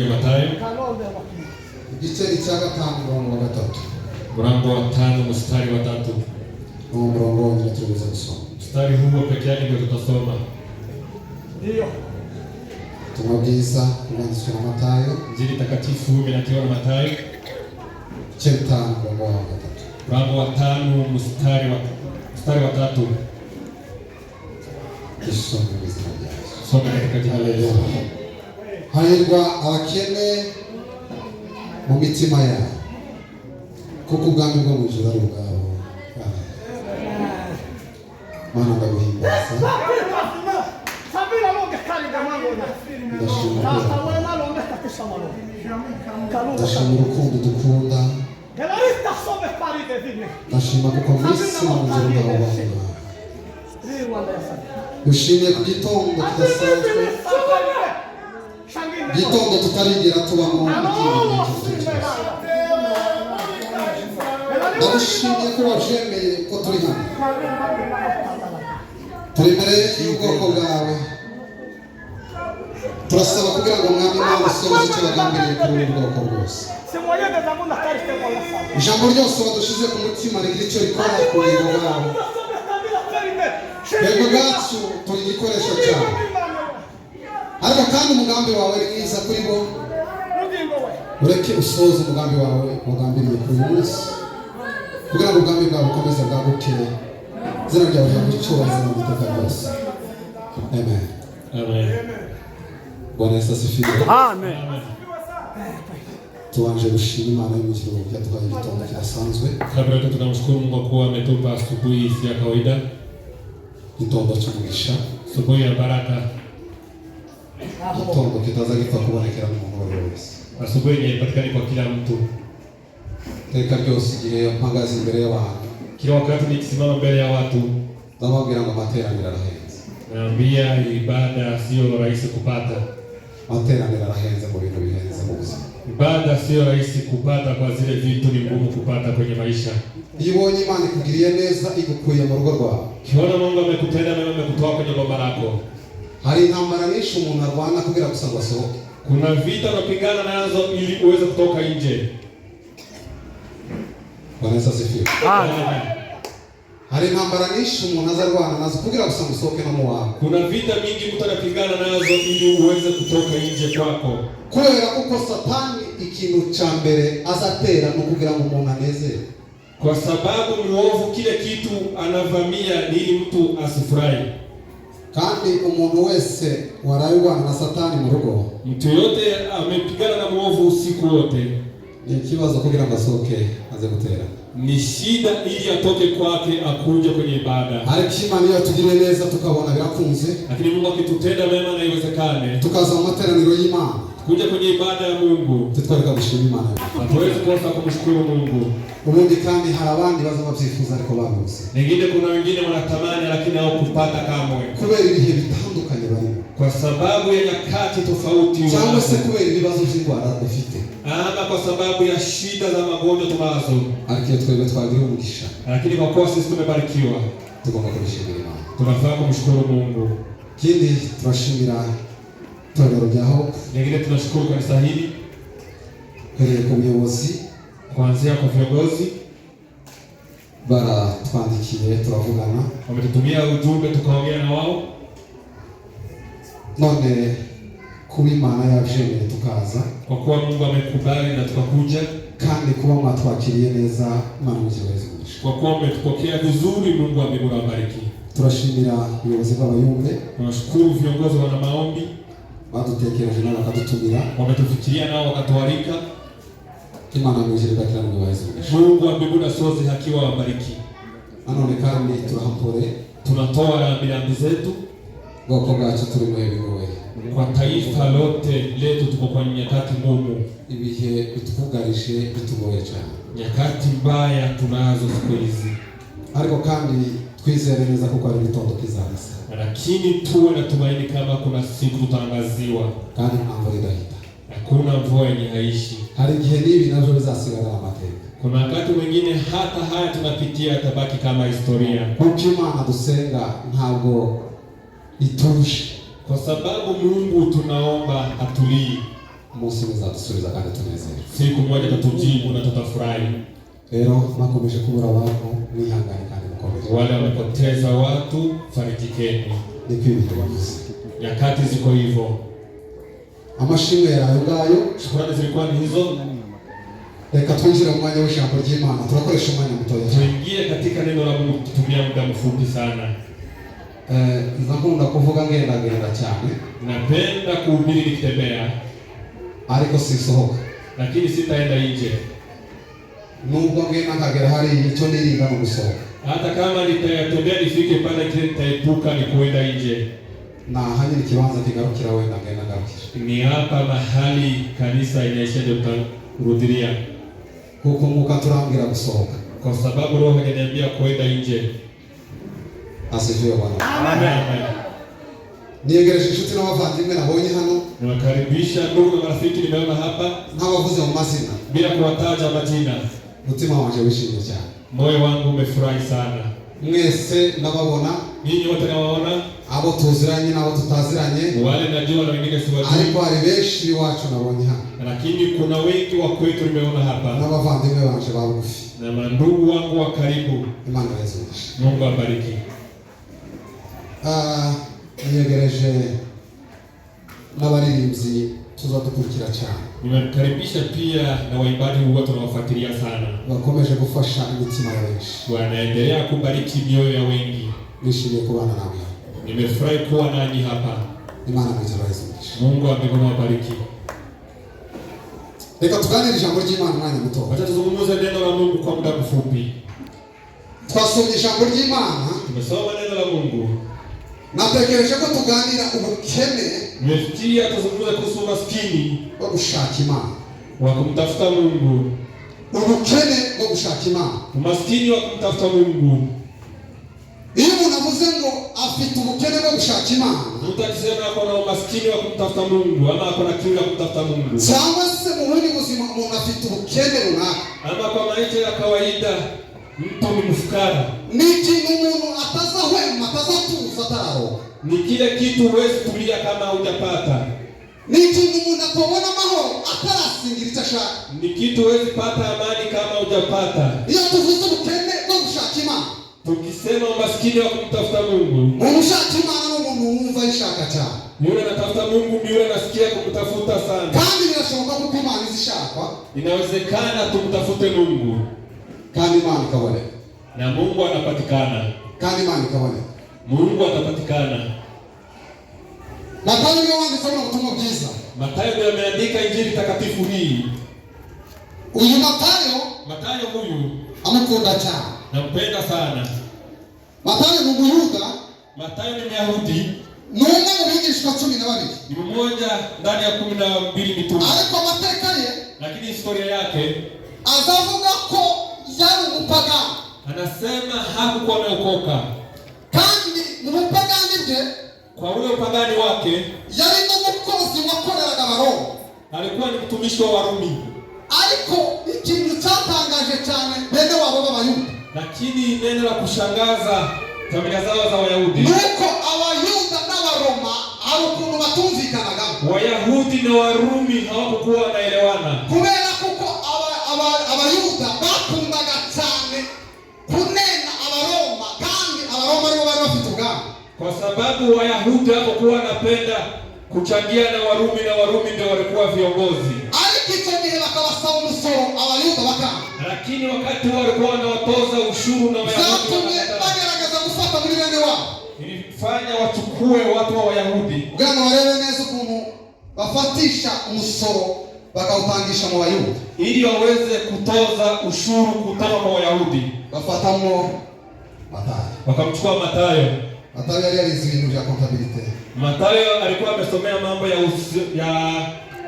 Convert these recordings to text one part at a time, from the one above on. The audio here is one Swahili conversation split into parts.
Matayo igice cya 5 umurongo wa 3. mlango wa 5 mstari wa 3. Umurongo wa 3 tuweza kusoma. Mstari huo pekee yake ndio tutasoma. Ndio. Tumabwiza kuandikwa na Matayo. Injili takatifu imeandikwa na Matayo. Chapter umurongo wa 3. Mlango wa 5 mstari wa 3. Kisoma Biblia. Soma katika jina la Yesu. Hahirwa abakene mu mitima yabo, kuko ubwami bwo mu ijuru ari ubwabo. Mana ndaguhimbaza. Ndashima urukundo dukunda. Ndashima kuko mwisi mu ijuru bwabo bangana. Dushimiye ku gitondo kidasanzwe. Gitondo tutarigera tubamo ndagushimiye ko wajemeye ko turi hano, turi imbere y'ubwoko bwawe. Turasaba kugira ngo mwami Imana usohoze icyo wagambiriye kuri ubu bwoko bwose. Ijambo ryose wadushize ku mutima rigira icyo rikora ku bwego bwawe. Bwego bwacu turi igikoresho cyawe, ariko kandi umugambi wawe ni mwiza kuri bo. Ureke usohoze umugambi wawe wagambiriye kuri uyu munsi, kugira ngo umugambi bwawe ukomeze bwaguke. Izina ryawe ryagucyubahiro mu iteka ryose. Amen. Amen. Bwana Yesu asifiwe. Amen. Tuanze gushima Imana y'umukiro yaduhaye igitondo kidasanzwe. Kabla yote tunamshukuru Mungu kwa ametupa asubuhi si ya kawaida. Igitondo cy'umugisha. Asubuhi ya baraka. Igitondo kitaza gipfa kubonekera mu muntu wese. Asubuhi inapatikana kwa kila mtu. Teka ryose igihe mpagaze imbere y'abantu, Kila wakati nikisimama mbele ya watu, ndababwira ngo amateraniro arahenze. naambia ibada sio rahisi kupata. Amateraniro arahenze mu bintu bihenze mu buzima. Ibada sio rahisi kupata, kwa zile vitu ni ngumu kupata kwenye maisha. Iyo ubonye Imana ikugiriye neza igukuye mu rugo rwawe, Kiona Mungu amekutenda mema, amekutoa kwenye boma lako. hari intambara nyinshi umuntu arwana kugira gusa ngo asohoke. Kuna vita unapigana nazo ili uweze kutoka nje. Bwana Yesu asifiwe. Amen. Hari intambara nyinshi umuntu azarwana nazo kugira gusa ngo usohoke no mu wawe. Kuna vita mingi mtu anapigana nazo ili uweze kutoka nje kwako. Kubera kuko Satani ikintu cya mbere azatera no kugira ngo umuntu anezere. Kwa sababu muovu kile kitu anavamia ni ili mtu asifurahi. Kandi umuntu wese warayirwana na Satani mu rugo, Mtu yote amepigana na muovu usiku wote, ni ikibazo kugira ngo asohoke aze gutera. ni shida ili atoke kwake akuje kwenye ibada. Ariko Imana iyo tugiriye neza tukabona birakunze, Lakini Mungu akitutenda mema na iwezekane, tukaza mu materaniro y'Imana, kuja kwenye ibada ya Mungu, tutwareka gushima Imana. hatuwezi kosa kumshukuru Mungu. Ubundi kandi hari abandi baza babyifuza ariko babuze, Wengine, kuna wengine wanatamani lakini hawakupata kamwe, kubera ibihe bitandukanye barimo, kwa sababu ya nyakati tofauti, cyangwa se kubera ibibazo by'indwara bafite, ama kwa sababu ya shida za magonjwa tunazo. ariko iyo twebwe twagira umugisha, Lakini kwa kuwa sisi tumebarikiwa, tugomba kubishimira Imana. tunafaa kumshukuru Mungu. Kindi turashimira itorero rya Hope, Wengine tunashukuru kanisa hili, hereye ku buyobozi kuanzia kwa viongozi, baratwandikiye turavugana, wametutumia ujumbe tukaongea na wao. none kuba Imana yabyemeye tukaza, Kwa kuwa Mungu amekubali na tukakuja, kandi kuba mwatwakiriye neza, Imana mukiweze umugisha. kwa kuwa umetupokea vizuri, Mungu wa mbinguni awabariki. Turashimira ubuyobozi bw'abayumbe, Tunashukuru viongozi wana maombi, badutekereje nabo bakadutumira. wametufikiria nao wakatualika. Imana mujirika kila mtu waweze umugisha. Mungu wa mbinguni asoze hakiwa wabariki. Nanone kandi turahampore Tunatoa rambirambi zetu bwoko bwacu turi mu bigoye, kwa taifa lote letu, tuko kwa nyakati ngumu, ibihe bitugarije bitugoye cyane, nyakati mbaya tunazo siku hizi, ariko kandi twizere neza kuko ari igitondo kizaza, lakini tuwe na tumaini kama kuna siku tutaangaziwa. kandi ntabwo ridahita. Hakuna mvua yenye haishi. Hari igihe n'ibi navyo bizasigara amateka, Kuna wakati mwingine hata haya tunapitia yatabaki kama historia, kuko Imana dusenga ntabwo ituje, kwa sababu Mungu tunaomba hatulii. Munsi muzadusubiza kandi tunezere. Siku moja tatujibu na tutafurahi. Rero makomeje kubura abantu mwihangane kandi mukomeze. Wale wamepoteza watu, farijikeni. Ni kwibito bavuze. Nyakati ziko hivyo. Amashimwe yarayo ngayo. Shukrani zilikuwa ni hizo. Reka twinjire mu mwanya w'ijambo ry'Imana. Turakoresha umwanya mutoya. Tuingie katika neno la Mungu tutumia muda mfupi sana. Nzakunda kuvuga ngenda cyane. Napenda kuhubiri nikitembea. Ariko sisohoka. Lakini sitaenda nje. Nubwo ngenda nkagera hari icyo nirinda no gusohoka. Hata kama nitayatembea nifike pale kile nitaepuka ni kuenda nje. Na hanyuma ikibanza kigarukira wenda ngenda garukira. Ni hapa mahali kanisa inaishia kurudilia. Kuko muka turambira gusohoka. Kwa sababu Roho ananiambia kuenda nje. Asifiwe Bwana. Amen. Niegereje inshuti n'abavandimwe nabonye hano. Nawakaribisha ndugu na marafiki nimeona hapa. Ntabavuze mu mazina. Bila kuwataja majina. Mutima wanje wishimye cyane. Moyo wangu umefurahi sana. Mwese nababona. Nyinyi wote nawaona. Abo tuziranye n'abo tutaziranye. Wale najua na wengine siwajui. Ariko hari benshi biwacu nabonye hano. Lakini kuna wengi wa kwetu nimeona hapa. N'abavandimwe banje babugufi. Na mandugu wangu wa karibu. Imana yazindisha. Mungu abariki. Niegereje n'abaririmbyi tuzadukurikira cyane. Nimekaribisha pia na waimbaji huwa tunawafuatilia sana. Bakomeje gufasha imitima ya benshi. Wanaendelea kubariki mioyo ya wengi. Nishimiye kubana nawe. Nimefurahi kuwa nanyi hapa. Imana yazindisha. Mungu awabariki. Reka tuganire ijambo ry'Imana mwanya muto. Acha tuzungumze neno la Mungu kwa muda mfupi. Twasomye ijambo ry'Imana. Tumesoma neno la Mungu. Natekereje ko tuganira ubukene. Nimefikia tuzungumze kuhusu maskini Wo gushaka Imana. wa kumtafuta Mungu. Ubukene wo gushaka Imana. Umaskini wa kumtafuta Mungu. Iyo umuntu avuze ngo afite ubukene bwo gushaka Imana. Mtu akisema kuna umaskini wa kumtafuta Mungu ama kuna kiu ya kumtafuta Mungu. Cyangwa se mu bundi buzima umuntu afite ubukene runaka. Ama kwa maisha ya kawaida mtu ni mfukara. Ni ikintu umuntu atazahwema, atazatuza atararoha. Ni kile kitu huwezi tulia kama hujapata. Ni ikintu umuntu atobona amahoro atarasingira icyo ashaka. Ni kitu huwezi pata amani kama hujapata. Iyo tuvuze ubukene bwo gushaka Imana. Tukisema umaskini wa kumtafuta Mungu. Umuntu ushaka Imana ni umuntu wumva yishaka cyane. Yule anatafuta Mungu, yule anasikia kumtafuta sana. Kandi birashoboka ko Imana izishakwa. Inawezekana tumtafute Mungu. Kandi Imana ikaboneka. Na Mungu anapatikana. Kandi Imana ikaboneka. Mungu atapatikana. Matayo ndio wanditse ubutumwa bwiza. Matayo ndio ameandika injili takatifu hii. Uyu Matayo huyu amukunda cyane. nampenda sana. Matayo ni Umuyuda. Matayo ni Myahudi. Ni umwe mu bigishwa 12. Ni mmoja ndani ya 12 mitume. Ariko amateka ye, Lakini historia yake azavuga ko yari umupagani. anasema hakuwa ameokoka. Kandi mu bupagani bwe, Kwa ule upagani wake yari n'umukozi wakoreraga Abaroma. alikuwa ni mtumishi wa Warumi. Ariko ikintu cyatangaje cyane bene wabo b'Abayuda. Lakini neno la kushangaza familia zao za Wayahudi. Nuko Abayuda n'Abaroma hari ukuntu batumvikanaga. Wayahudi na Warumi hawakuwa wanaelewana. Kubera kuko Abayuda bakundaga cyane kunena Abaroma, kandi Abaroma aribo bari bafite ubwami. Kwa sababu Wayahudi hawakuwa wanapenda kuchangia na Warumi, na Warumi ndio walikuwa viongozi. Ariko icyo gihe bakabasaba umusoro Abayuda bakanga. Lakini wakati walikuwa wanawatoza ushuru na Wayahudi Zatumye bagerageza gufata muri bene wabo. ilifanya wachukue watu wa Wayahudi. Bwana warebe neza ukuntu bafatisha umusoro bakawutangisha mu Bayuda. Ili waweze kutoza ushuru kutoka kwa Wayahudi. Bafatamo Matayo. Wakamchukua Matayo. Matayo yari yarize ibintu bya contabilité. Matayo alikuwa amesomea mambo ya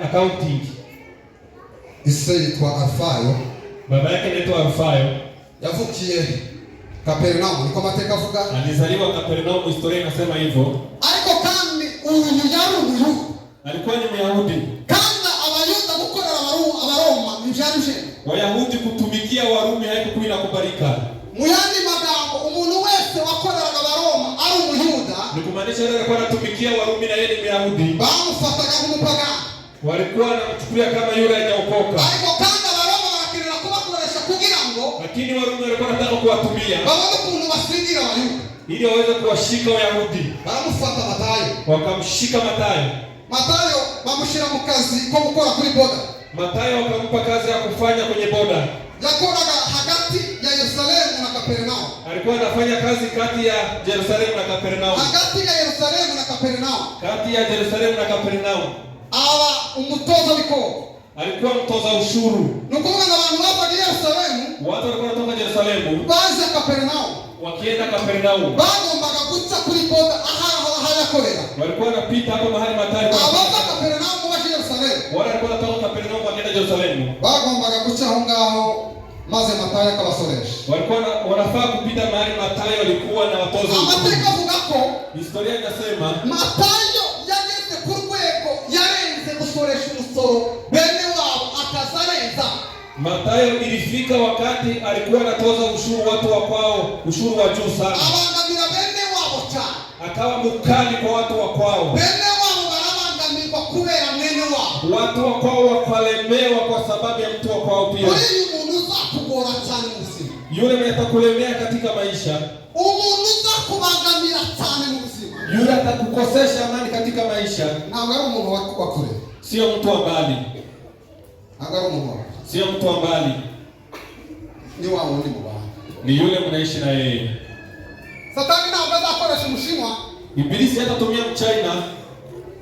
accounting. Ise yitwa Alfayo. Baba yake anaitwa Alfayo. Yavukiye Kapernaum, niko amateka avuga. Alizaliwa Kapernaum, historia inasema hivyo. Ariko kandi uyu yari Umuyuda. Alikuwa ni Myahudi. Kandi Abayuda gukorera Abaroma ntibyaruje. Wayahudi kutumikia Warumi haikuwa inakubalika. Mu yandi magambo umuntu wese wakoreraga Abaroma ari Umuyuda. Ni kumaanisha yeye alikuwa anatumikia Warumi na yeye ni Myahudi. Bamufataga nk'umupagani. walikuwa wanamchukulia kama yule hajaokoka. Ariko kandi Abaroma barakenera kubakoresha kugira ngo, lakini Warumi walikuwa wanataka kuwatumia babone ukuntu basingira Abayuda ili waweze kuwashika Wayahudi. Baramufata Matayo, wakamshika Matayo. Matayo bamushira mu kazi ko gukora kuri boda. Matayo wakampa kazi ya kufanya kwenye boda. Yakoraga hagati ya Yerusalemu na Kapernaum. Alikuwa anafanya kazi kati ya Yerusalemu na Kapernaum. Hagati ya Yerusalemu na Kapernaum. Kati ya Yerusalemu na Kapernaum. Aba umutoza w'ikoro. Alikuwa mtoza ushuru. Nukuvuga ngo abantu bava Yerusalemu, watu walikuwa wanatoka Yerusalemu baje Kapernaum, wakienda Kapernaum, bagombaga guca kuri boda ahayakorera. Walikuwa wanapita hapo mahali Matayo. Abava Kapernaum baje Yerusalemu, wale walikuwa wanatoka Kapernaum wakienda Yerusalemu, bagombaga guca aho ngaho maze Matayo akabasoresha. Walikuwa wanafaa kupita mahali Matayo alikuwa na watoza ushuru. Amateka avuga ko historia inasema Matayo yageze ku rwego yarenze gusoresha umusoro bene wabo akazarenza. Matayo ilifika wakati alikuwa anatoza ushuru watu wa kwao, ushuru wa juu sana. Abangamira bene wabo cyane. Akawa mkali kwa watu wa kwao. Bene wabo barabangamirwa kubera mwene wabo. Watu wa kwao wakalemewa kwa sababu ya mtu wa kwao pia. Uyu muntu uzakugora cyane mu buzima. Yule mwenye atakulemea katika maisha. Umuntu uzakubangamira cyane mu buzima. Yule atakukosesha amani katika maisha. Ntabwo ari umuntu wa kure. Sio mtu wa mbali. Ntabwo ari umuntu wa kure. Sio mtu wa mbali. Ni wao ni mubana. Ni yule mnaishi na yeye. Satani ntabwo azakoresha umushinwa. Ibilisi hatatumia Mchina.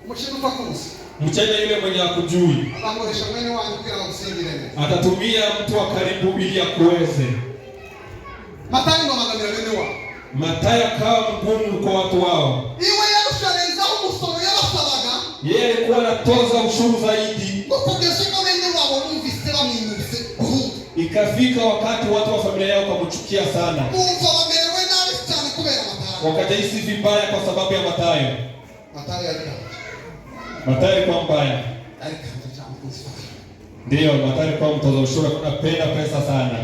Umushinwa utakuzi. Mchina yule mwenye akujui. Atakoresha mwene wangu kugira ngo usingire. Atatumia mtu wa karibu ili akuweze. Matayo babangamira bene wao. Matayo akawa mgumu kwa watu wao. Iwe yarusharenza umusoro yabasabaga. Yeye alikuwa anatoza ushuru zaidi. Kugeza ubwo bene wabo bumvise bamwinyuze. Ikafika wakati watu wa familia yao wakamchukia sana. Bumva bamerewe nabi cyane kubera Matayo. Wakajihisi vibaya kwa sababu ya Matayo. Matayo alikuwa mbaya. Ndio, Matayo alikuwa mtoza ushuru, anapenda pesa sana.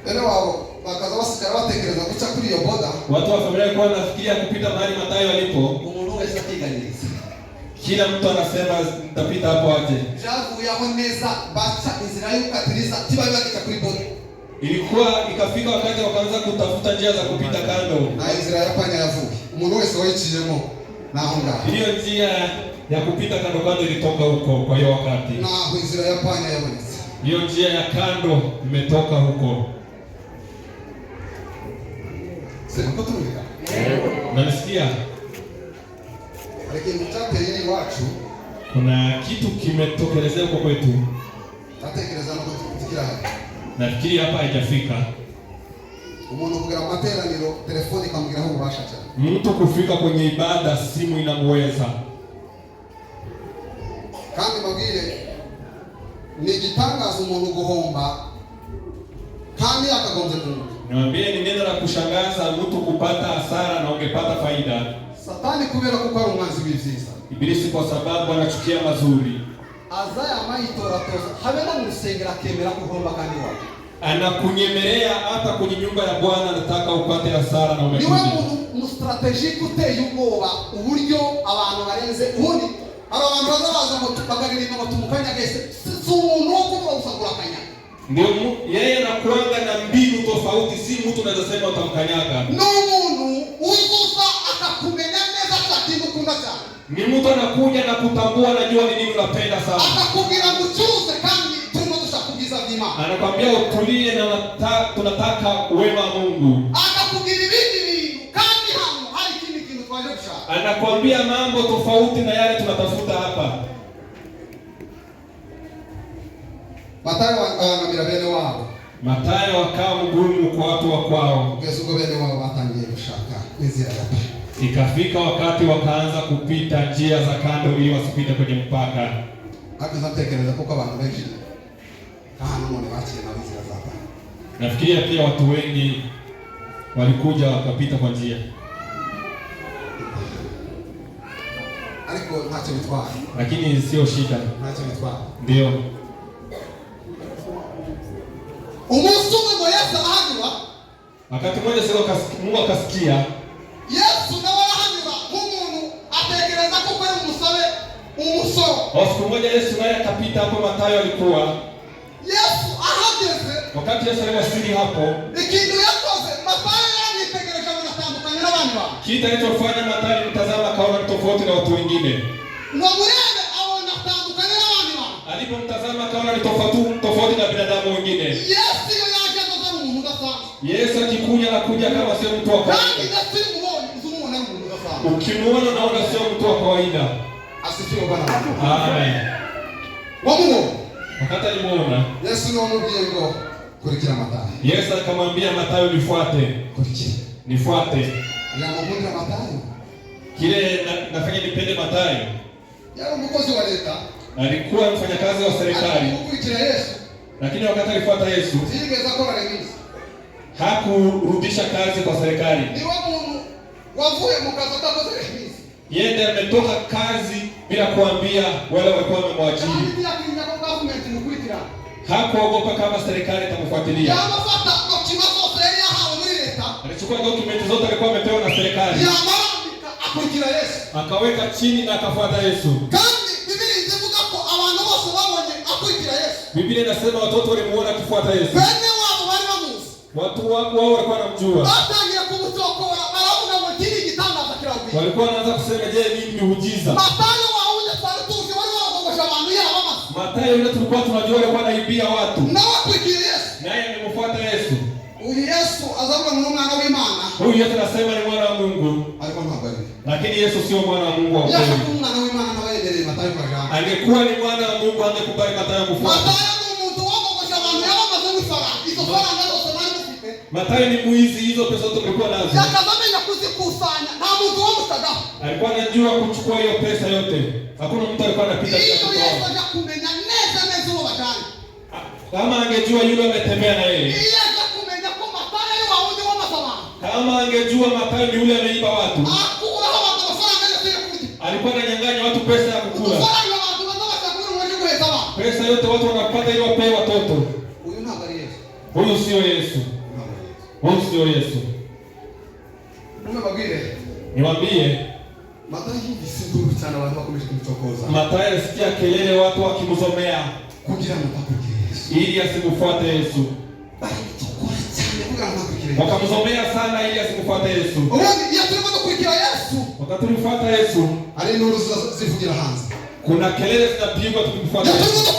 Bene wao bakaza basigara batekereza guca kuri iyo boda. Watu wa familia walikuwa wanafikiria kupita mahali Matayo alipo. Umuntu wese akiganiriza. Kila mtu anasema nitapita hapo aje. Javuye aho neza baca inzira y'ukatiriza tibaye bagita kuri boda. Ilikuwa ikafika wakati wakaanza kutafuta njia za kupita kando. Na inzira yapanya yavuye. Umuntu wese wayiciyemo naho ngaho. Hiyo njia ya kupita kando kando ilitoka huko kwa hiyo wakati. Na inzira yapanya yabonetse. Hiyo njia ya kando imetoka huko. Sema kutumika. Unanisikia? Lakini mchate yeye wacu kuna kitu kimetokelezea huko kwetu. Atekereza no kutikira hapa. Nafikiri hapa haijafika. Umuntu kugira materaniro telefoni kamugira ho ubasha cyane. Mtu kufika kwenye ibada simu inamweza. Kandi mabwire ni gitangaza umuntu guhomba kandi akagonze Mungu. Niambie ni neno la kushangaza mtu kupata hasara na ungepata faida. Satani kubera kuko ari umwanzi w'ivyiza. Ibilisi kwa sababu anachukia mazuri. Azaya mayitora toza habe no musengera kemera kuhomba kandi wapi. Anakunyemelea hata kwenye nyumba ya Bwana anataka upate hasara na umekuja. Niwe mu strategic uteye ubwoba uburyo abantu barenze ubundi abantu bazabaza ngo tubagaririmba ngo tumukanyagese si umuntu wo kuvuga usagura kanya. Ndio yeye anakuanga na mbinu tofauti, si mtu anaweza sema utamkanyaga. No muntu uzuza akakumenya neza cyane ukunda cyane. Ni mtu anakuja na kutambua najua ni nini unapenda sana. Akakubwira mucuze kandi turimo dushakugiza vima. Anakwambia utulie na tunataka wema wa Mungu. Akakubwira ibindi bintu kandi hano hari ikindi kintu twaje gushaka. Anakwambia mambo tofauti na yale tunatafuta hapa. Matayo anamira bene wabo. Matayo akawa mgumu kwa watu wa kwao. Kugeza ubwo bene wabo batangiye gushaka inzira yapi. Ikafika wakati wakaanza kupita njia za kando ili wasipite kwenye mpaka. Akazatekereza kuko abantu benshi kana none baciye na inzira zapa. Nafikiria pia watu wengi walikuja wakapita kwa njia. Ariko ntacyo bitwara. Lakini sio shida. Ntacyo bitwara. Ndio. Umunsi umwe ngo Yesu arahanyura. Wakati mmoja Mungu akasikia. Yesu nawe arahanyura nk'umuntu atekereza ko ari umusabe Siku moja Yesu naye akapita hapo Mathayo alikuwa. Yesu ahageze. Wakati Yesu aliwasili hapo, ikintu yakoze Mathayo yamwitegereje anatandukanye n'abandi bantu. Kitu alichofanya Mathayo mtazama akaona tofauti na watu wengine. Ngomurebe aona atandukanye n'abandi bantu. Alipomtazama akaona ni tofauti na binadamu wengine. Yesu yaje kuza umuntu udasanzwe. Yesu akikuja na kuja kama sio mtu wa kawaida. Ukimuona naona sio mtu wa kawaida. Asifiwe Bwana. Amen. Wamuona. Wakati alimuona, Yesu anamwambia ngo kurikira Mathayo. Yesu akamwambia Mathayo, nifuate. Kurikira. Nifuate. Anamwambia Mathayo. Kile nafanya nipende Mathayo. Yeye mkozi wa leta. Alikuwa mfanyakazi wa serikali. Kurikira Yesu. Lakini wakati alifuata Yesu, zingeza kwa remisi. Hakurudisha kazi kwa serikali. Ni wamuntu wavuye mukaza kaza remisi. Yeye ametoka kazi bila kuambia wale walikuwa wamemwajiri. Hakuogopa kama serikali itamfuatilia. Alichukua dokumenti zote alikuwa amepewa na serikali. Akaweka chini na akafuata Yesu. Biblia inasema watoto walimuona akifuata Yesu. Watu wao walikuwa wanamjua. Walikuwa wanaanza kusema, je, nini miujiza? Mathayo yule tulikuwa tunajua alikuwa anaibia watu. Naye amemfuata Yesu. Huyu Yesu anasema ni mwana wa Mungu. Lakini Yesu sio mwana wa Mungu wa kweli. Angekuwa ni mwana wa Mungu angekubali Mathayo kufuata. Mathayo ni mwizi, hizo pesa zote tulikuwa nazo. Alikuwa anajua kuchukua hiyo pesa yote. Hakuna mtu alikuwa anapita bila kutoa. Kama angejua yule ametembea na yeye. Kama angejua Mathayo ni yule ameiba watu. Alikuwa ananyang'anya watu pesa ya kukula. Pesa yote watu wanapata ili wapewe watoto. Huyu sio Yesu. Huyu sio Yesu. Niwaambie, Mathayo alisikia kelele watu wakimzomea ili asimfuate Yesu. Wakamzomea sana ili asimfuate Yesu. Wakati tulifuata Yesu, kuna kelele zinapigwa tukimfuata Yesu.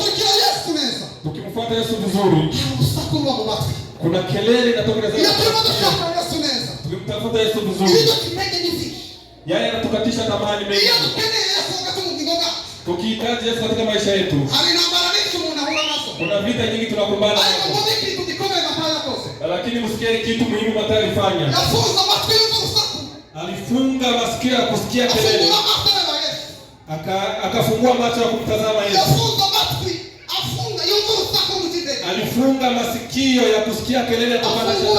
Tukimfuata Yesu vizuri, kuna kelele inatoka za tukimtafuta Yesu vizuri. Yeye anatukatisha tamani mengi. Tukihitaji Yesu katika maisha yetu, kuna vita nyingi tunakumbana nazo. Lakini msikie kitu muhimu Mathayo alifanya. Alifunga masikio ya kusikia kelele. Akafungua macho ya kumtazama Yesu. Alifunga masikio ya kusikia kelele kutokana na shetani.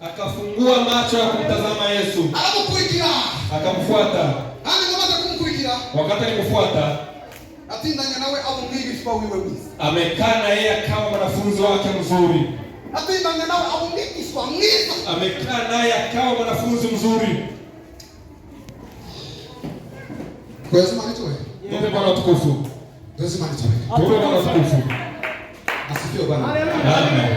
Akafungua macho ya kumtazama Yesu. Akamfuata. Wakati alimfuata, amekaa na yeye kama mwanafunzi wake mzuri. Amekaa naye kama mwanafunzi mzuri. Tupe Bwana utukufu. Tupe Bwana utukufu. Asifiwe Bwana. Amen.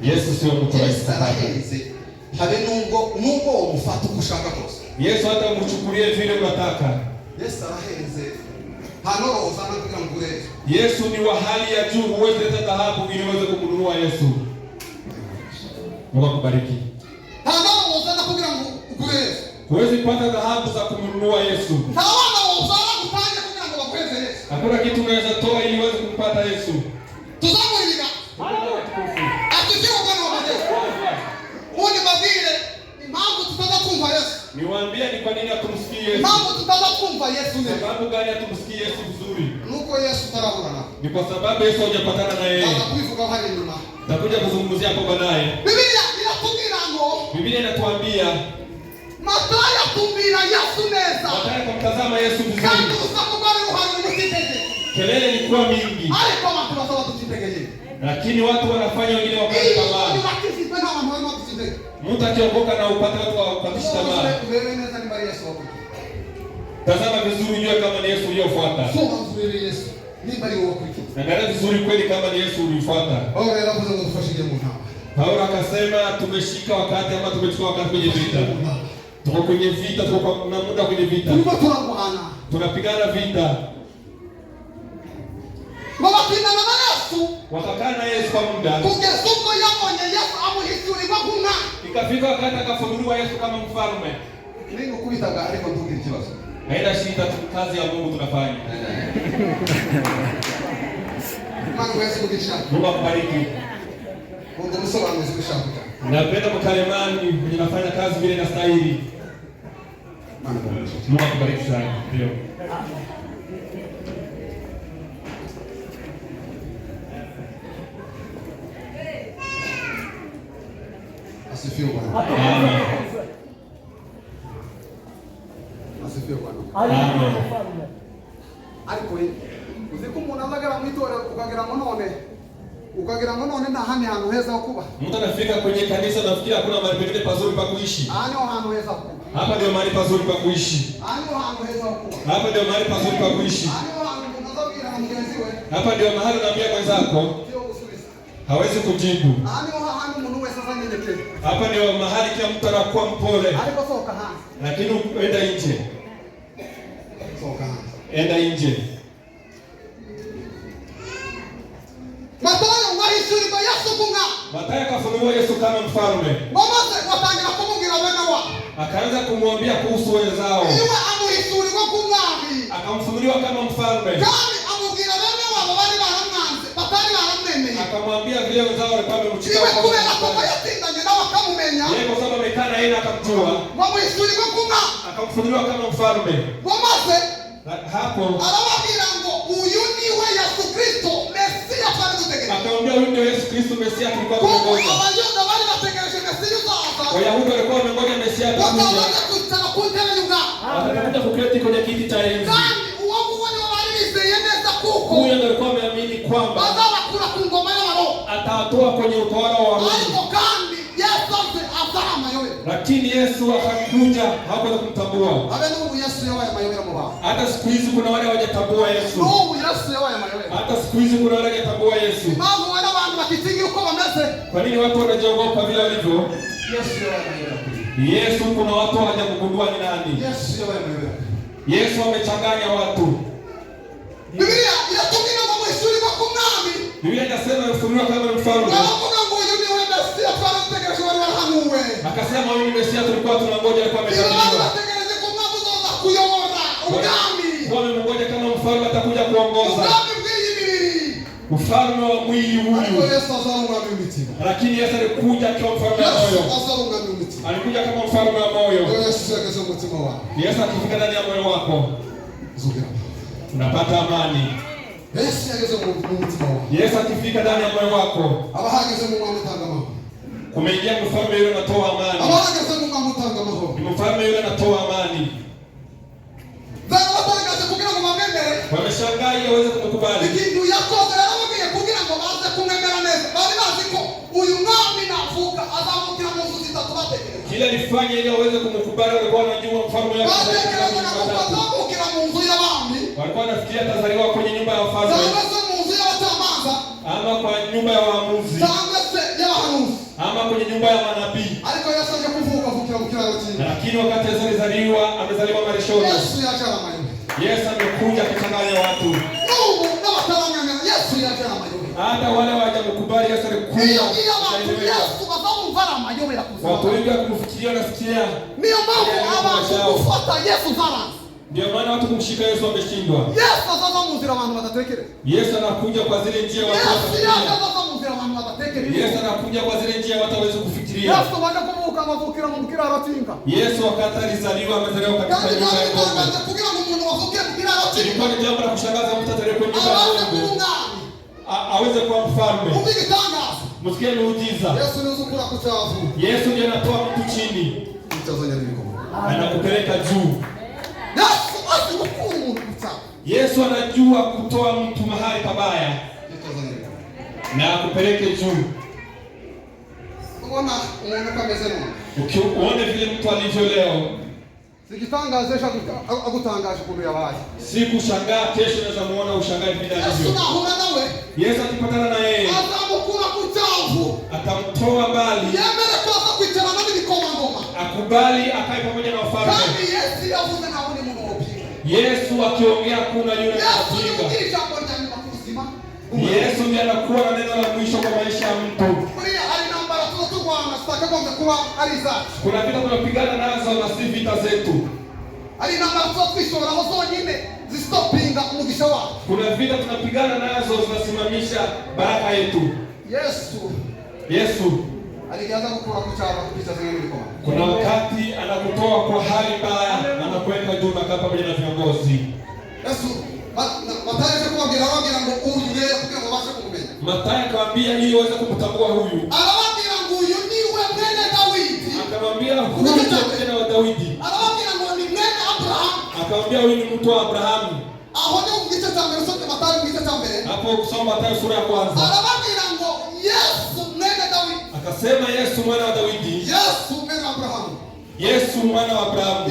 Yesu sio mtu rahisi. Habe nungo umufata kushaka kose. Yesu hata umchukulie vile unataka. Yesu arahenze. Hano uzana kugira ngure. Yesu ni wa hali ya juu, huwezi hata dhahabu ili uweze kumnunua Yesu. Mungu akubariki. Hano uzana kugira ngure. Huwezi pata dhahabu za kumnunua Yesu. Hawana uzana kufanya kugira ngo bakweze Yesu. Hakuna kitu unaweza toa ili uweze kumpata Yesu. Tuzamuriga. Asifiwe Bwana wa Yesu. Uone mavile ni mambo tutaanza kumva Yesu. Niwaambia ni kwa nini hatumsikii Yesu. Mambo tutaanza kumva Yesu ni. Sababu gani hatumsikii Yesu vizuri? Nuko Yesu tarabona. Ni kwa sababu Yesu hajapatana na yeye. Atakuifuka hali nyuma. Takuja kuzungumzia hapo baadaye. Biblia inatuambia ngo. Biblia inatuambia Mathayo kumbira Yesu neza. Mathayo kumtazama Yesu vizuri. Kandi usakubali uhali mutitege. Kelele ilikuwa mingi. Alikuwa watu wasaba tutitege. Lakini watu wanafanya wengine wakati tamaa. Mtu akiokoka na upate watu wa kukatisha tamaa. Wewe nenda ni Yesu wako. Tazama vizuri ujue kama ni Yesu uliyofuata. Soma vizuri Yesu. Ni bali wako. Angalia vizuri kweli kama ni Yesu ulifuata. Wewe ndio unaweza kufashiria Mungu. Paulo akasema tumeshika wakati ama tumechukua wakati kwenye vita. Tuko kwenye vita, tuko na muda kwenye vita. Tunapigana vita. Baba pina na Yesu. Wakakaa na Yesu kwa muda. Kungesuko yabonye Yesu amuhisuri kwa kunga. Ikafika wakati akafunuliwa Yesu kama mfalme. Ningo kubitaga ariko ntugira ikibazo. Haina shida, kazi ya Mungu tunafanya. Mungu Yesu kugisha. Mungu akubariki. Mungu msobanuzi kushakuta. Napenda mkalemani ninafanya kazi vile inastahili. Mungu akubariki sana. Ndio. Asifiwe Bwana. Amen. Asifiwe Bwana. Amen. Ariko uziko umuntu azagera mu itorero ukagira ngo none nta hantu heza ho kuba. Mtu anafika kwenye kanisa nafikiri hakuna mahali pengine pazuri pa kuishi. Hano hantu heza ho kuba. Hapa ndio mahali pazuri pa kuishi. Hano hantu heza ho kuba. Hapa ndio mahali pazuri pa kuishi. Hano hantu unazabira na mgenzi wewe. Hapa ndio mahali unaambia mwenzako hawezi kujibu. Hano umuntu wese azanyenyekea. Hapa ndio mahali kila mtu anakuwa mpole. Aliposoka hana. Lakini enda nje. Soka hana. Enda nje. Matayo ngahishuri ba Yesu kunga. Matayo akafunuliwa Yesu kama mfalme. Mamaze watangira kumubwira bene wa. Akaanza kumwambia kuhusu wenzao. Iwe amuhishuri kwa kungabi. Akamfunuliwa kama mfalme. Kandi amubwira bene wa bari baramwanze, batari baramwemeye. Akamwambia vile wenzao walikuwa wamemchukua. Iwe kubera ko yatindanye nawe akamumenya. Yeye kwa sababu amekaa na yeye akamjua. Wamuhishuri kwa kunga. Akamfunuliwa kama mfalme. Mamaze hapo arababwira ngo uyu niwe Yesu Kristo Mesia twari dutegereje. Akamwambia huyu ndio Yesu Kristo Mesia tulikuwa tunangoja. Abayuda bari bategereje Mesia uzaza. Wayahudi walikuwa wanangoja Mesia atakuja. Wakaanza kutana kuntebe yuga. Atakuja kuketi kwenye kiti cha enzi. Kandi uwo wani wabarizeye neza kuko. Huyo ndio alikuwa ameamini kwamba bazabakura ku ngoma y'abaro. Atawatoa kwenye utawala wa Rumi. Ariko kandi Yesu azama yowe. Lakini Yesu akakuja hakuweza kumtambua. Abe n'ubu Yesu yabaye mayobera mu bantu. Hata siku hizi kuna wale hawajatambua Yesu. N'ubu Yesu yabaye mayobera. Hata siku hizi kuna wale hawajatambua Yesu. Mambo wana abantu bakitingira uko bameze. Kwa nini watu wanajiogopa vile walivyo? Yesu yabaye mayobera. Yesu kuna watu hawajamgundua ni nani. Yesu yabaye mayobera. Yesu amechanganya watu. Biblia inatumia mambo isuri kwa kumnami. Biblia inasema ufunuliwa kama mfalme. Wanakuwa ngoyo ni wewe Mesia twari dutegereje wari warahanuwe. Akasema huyu Mesia tulikuwa tunangoja alikuwa ametabiriwa. Bategereje ko mwabuzoza kuyobora ubwami. Wamemngoja kama mfalme atakuja kuongoza. Ubwami bw'iyi mibiri. Ufalme wa mwili huyu. Yesu azarunga mimitima. Lakini Yesu alikuja kama mfalme wa moyo. Yesu azarunga mimitima. Alikuja kama mfalme wa moyo. Yesu yakaza umutima wako. Yesu akifika ndani ya moyo wako, zugira. Unapata amani. Yesu yakaza umutima wako. Yesu akifika ndani ya moyo wako, abahagaze mu mwami tangama. Kumeingia mfalme yule anatoa amani. Abahagaze mu mwami tangama. Mfalme yule anatoa amani. Batagaze kugira ngo bamwemere. Wameshangaa ili waweze kumkubali. Ikintu yakoze yarababwiye kugira ngo baze kumwemera neza. Bari bazi ko uyu mwami navuka azamukira mu nzu zitatu bategereje. Kila alifanya ili waweze kumkubali, walikuwa wanajua mfalme yule bategereje azamukira mu nzu y'abami. Walikuwa wanafikiria atazaliwa kwenye nyumba ya wafalme. Cyangwa se mu nzu y'abacamanza. Ama kwa nyumba ya waamuzi. Cyangwa se y'abahanuzi. Ama kwenye nyumba ya manabii. Ariko Yesu aje kuvuka avukira mu kiraro cy'inka. Lakini wakati Yesu alizaliwa, amezaliwa marishoni. Yesu yachara mayobera. Yesu amekuja kuchanganya watu. N'ubu n'abataranganya Yesu yachara mayobera. Hata wale hawajamkubali Yesu alikuja. Yesu bazamumvara amayobera kuzima. Watu wengi wakumfikiria nasikia. Niyo mambo abantu kufuata Yesu zaranze. Ndio maana watu kumshika Yesu wameshindwa. Yesu azaza mu nzira abantu badatekereza. Yesu anakuja kwa zile njia watu watafikiria. Yesu azaza mu nzira abantu badatekereza. Yesu anakuja kwa zile njia watu hawezi kufikiria. Yesu baje kuvuka amavukira mu kiraro cy'inka. Yesu wakati alizaliwa amezaliwa katika nyumba ya ng'ombe. Kugira ngo umuntu wavuke mu kiraro cy'inka. Ilikuwa ni jambo la kushangaza mtu ataliye kwenye nyumba ya ng'ombe. Aweze kuwa mfalme. Ubigitangaza. Msikie muujiza. Yesu ni uzukura kuchavu. Yesu ndiye anatoa mtu chini. Mtazanya niko. Anakupeleka juu. Yesu asimkuru umuntu kuchavu. Yesu anajua kutoa mtu mahali pabaya. Na akupeleke juu. Unaona umuntu kameze nini? Ukione vile mtu alivyo leo, sikitangaze agutangaje kuntu yabaye. Si kushangaa kesho unaweza muona ushangae vile alivyo. Yesu nahura nawe. Yesu akipatana na yeye, atamukura kuchafu. Atamtoa mbali. Yemere kwasa kwicara na bikoma ngoma. Akubali akae pamoja na wafalme. Kandi Yesu yavuze nawe ni munopi. Yesu akiongea kuna yule anapinga. Yesu ndiye anakuwa na neno la mwisho kwa maisha ya mtu. Kuna vita tunapigana nazo na si vita zetu. Kuna vita tunapigana nazo zinasimamisha baraka yetu. Yesu kuna wakati anakutoa kwa hali mbaya na anakuweka juu na kapa pamoja na viongozi. Mathayo akamwambia ili uweze kumtambua huyu. Akamwambia huyu ni mwana wa Daudi. Akamwambia huyu ni mtu wa Abrahamu. Hapo kusoma Mathayo sura ya kwanza. Akasema Yesu mwana wa Daudi. Yesu mwana wa Abrahamu.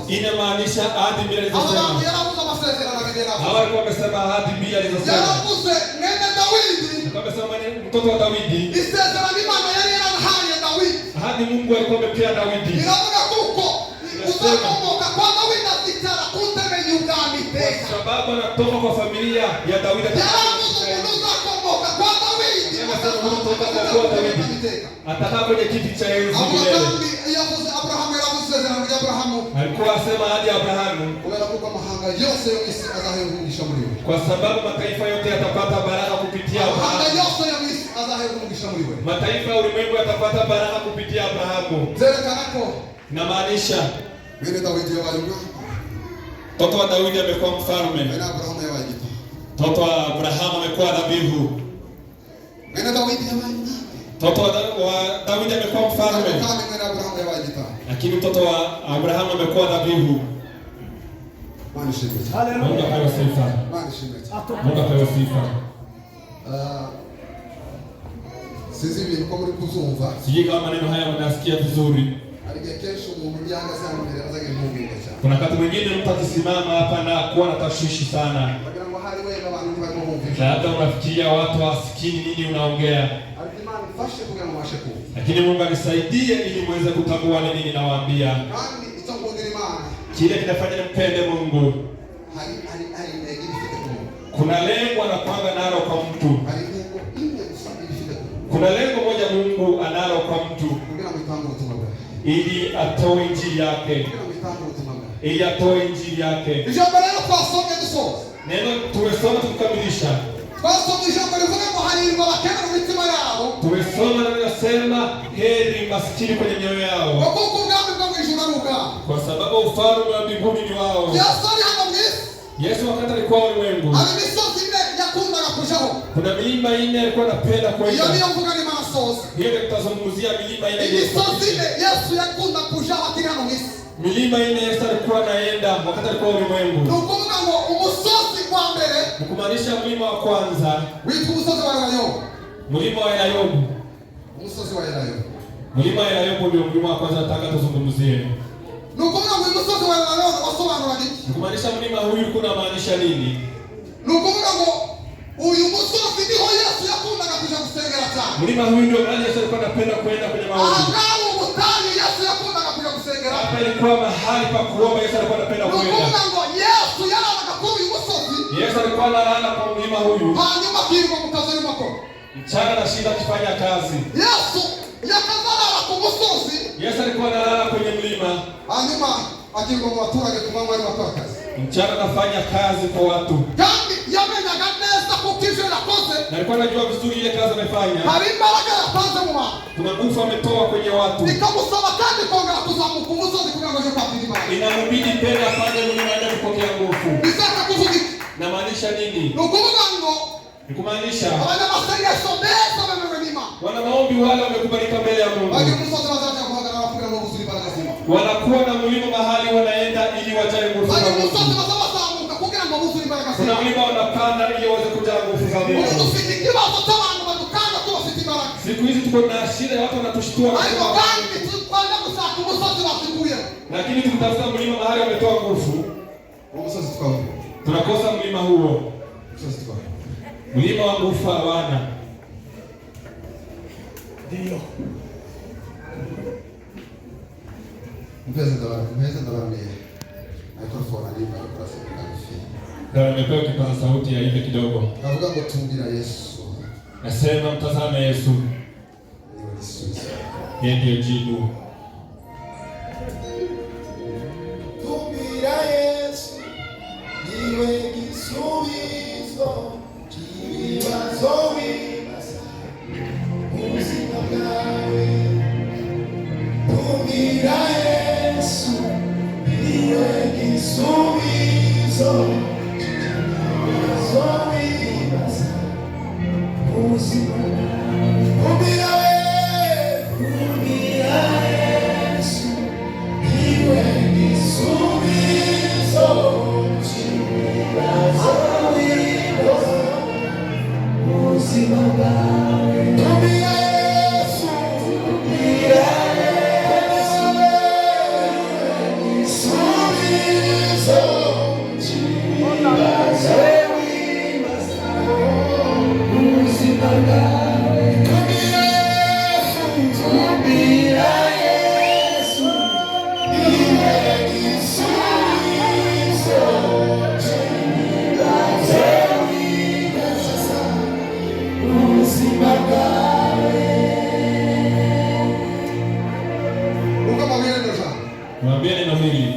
Inamaanisha ahadi mbili alizosema. Hawa walikuwa wamesema ahadi mbili alizosema. Akasema mtoto wa Daudi. Ahadi Mungu alikuwa amepea Daudi. Kwa sababu anatoka kwa familia ya Daudi. Atakaa kwenye kiti cha enzi milele. Alikuwa asema hadi Abrahamu, kwa sababu mataifa yote yatapata baraka kupitia Abrahamu. Mataifa ya ulimwengu yatapata baraka kupitia Abrahamu. Inamaanisha mtoto wa Daudi amekuwa mfalme. Mtoto wa Abrahamu amekuwa dhabihu. Mtoto wa Daudi amekuwa mfalme. Lakini mtoto wa Abrahamu amekuwa dhabihu. Mungu apewe sifa. Mungu apewe sifa. Sijui kama maneno haya unasikia vizuri. Kuna wakati mwingine mtu akisimama hapa na kuwa na tashwishi sana. Labda unafikiria watu wasikini nini unaongea. Lakini Mungu anisaidie ili muweze kutambua ni nini nawaambia. Kile kinafanya nimpende Mungu. Kuna lengo anakuanga nalo kwa mtu. Kuna lengo moja Mungu analo kwa mtu. Ili atoe injili yake. Ili atoe injili yake. Neno tumesoma tukamilisha. Tumesoma na nasema heri maskini kwenye mioyo yao. Kwa sababu ufalme wa mbinguni ni wao. Yesu wakati alikuwa ulimwengu. Kuna milima ine alikuwa anapenda kwenda. Hiyo ndio tutazungumzia milima ine Yesu. Milima ine Yesu alikuwa anaenda wakati alikuwa ulimwengu. Kumaanisha mlima wa kwanza. Mlima wa Yayobu. Mlima wa Yayobu ndio mlima wa kwanza nataka tuzungumzie. Kumaanisha mlima huyu kuna maanisha nini? Mlima huyu ndio mahali Yesu alikuwa anapenda kwenda kwenye maombi. Hapa ilikuwa mahali pa kuomba Yesu alikuwa anapenda kwenda. Yesu alikuwa analala kwa mlima huyu. Mchana na shida akifanya kazi. Yesu alikuwa analala kwenye mlima. Mchana anafanya kazi kwa watu. Na alikuwa anajua vizuri ile kazi anafanya. Kuna nguvu ametoa kwenye watu. Inambidi tena afanye mlima aende kupokea nguvu. Na maanisha nini? Ni kumaanisha wana maombi wale wamekubalika mbele ya Mungu. Wanakuwa na mlima mahali wanaenda ili wajae nguvu za Mungu. Kuna mlima wanapanda ili waweze kujaa nguvu za Mungu. Siku hizi tuko na shida, watu wanatushtua. Lakini tukitafuta mlima mahali wametoa nguvu, tunakosa mlima huo. Mlima wa nguvu hawana. Ndio. Ndio nimepewa kipaza sauti ya hivi kidogo. Kavuga ngo tumbira Yesu. Nasema mtazame Yesu. Yeye ndiye jibu. Tumbira Yesu. Niwe kisubizo. Kibibazo bibasa. Ubuzima bwawe. Tumbira Yesu. Niwe kisubizo. Mwambie neno hili.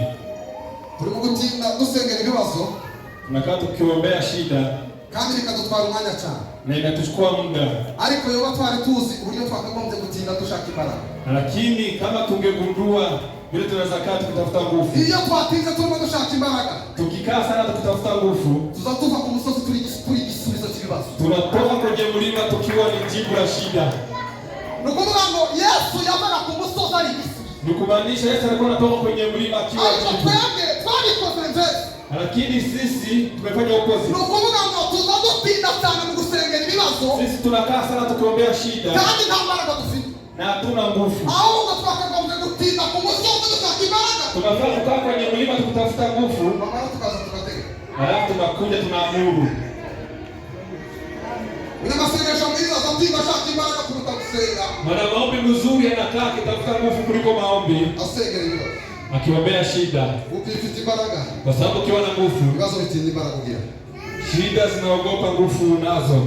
Tunakaa tukiombea shida. Kandi bikadutwara umwanya cyane. Na inatuchukua muda. Ariko yoba twari tuzi uburyo twakagombye gutinda dushaka imbaraga. Lakini kama tungegundua vile tunaweza kaa tukitafuta nguvu. Iyo twatinze turimo dushaka imbaraga. Tukikaa sana tukitafuta nguvu, tuzatuva ku musozi turi igisubizo cy'ibibazo. Tunatoka kwenye mlima tukiwa ni jibu la shida. Nukuvuga ngo Yesu yamara ku musozi ari igisubizo. Nikumaanisha Yesu alikuwa anatoka kwenye mlima akiwa jibu. Lakini sisi tumefanya opposite. Nukuvuga ngo tuzadutinda cyane mu gusengera ibibazo. Sisi tunakaa sana tukiombea shida. Kandi nta mbaraga dufite. Na hatuna nguvu. Ahubwo twakagombye gutinda ku musozi dushaka imbaraga. Tunafaa kukaa kwenye mlima tukitafuta nguvu. Mama tukaza tukatega. Halafu tunakuja tunaamuru. Una masengesho mwiza zatinda shaka imbaraga kuruta gusenga. Mwana maombi mzuri anakaa akitafuta nguvu kuliko maombi. Asengera ibibazo. Akiombea shida. Ukifite imbaraga. Kwa sababu ukiwa na nguvu, ibibazo bitinda imbaraga kugira. Shida zinaogopa nguvu unazo.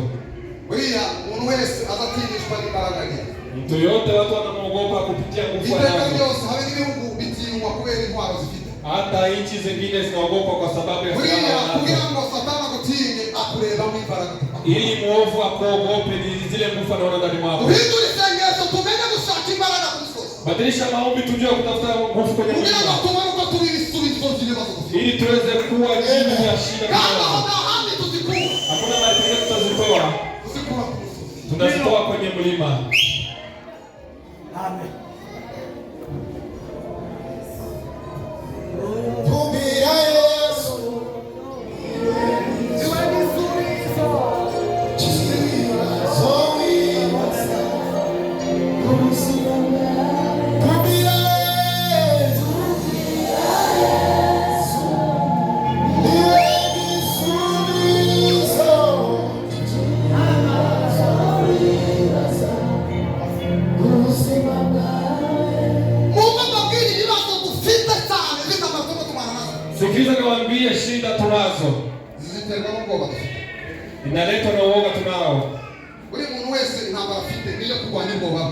Buriya umuntu wese azatindishwa n'imbaraga nke. Mtu yote watu wanamuogopa kupitia nguvu anazo. Iteka ryose habe n'ibihugu bitinywa kubera intwaro zifite. Hata nchi zingine zinaogopa kwa sababu ya silaha wanazo. Kugira ngo Satani agutinye akureba mu imbaraga. Ili muovu akuogope ni zile nguvu anaona ndani mwako. Uhindure isengesho tumenye gushaka imbaraga ku musozi. Badilisha maombi tujue kutafuta nguvu kwenye mlima. Kugira ngo tubone uko turi ibisubizo by'ibibazo. Ili tuweze kuwa jibu ya shida. Kama hahandi tuzikura. Hakuna mahali pengine tutazitoa. Tuzikura. Tunazitoa kwenye mlima. Amen. Tumbira Yesu. Sikiliza niwaambie shida tunazo. Ziterwa n'ubwoba. Inaletwa na uoga tunao. Buri muntu wese intambara afite niyo kurwanya ubwoba.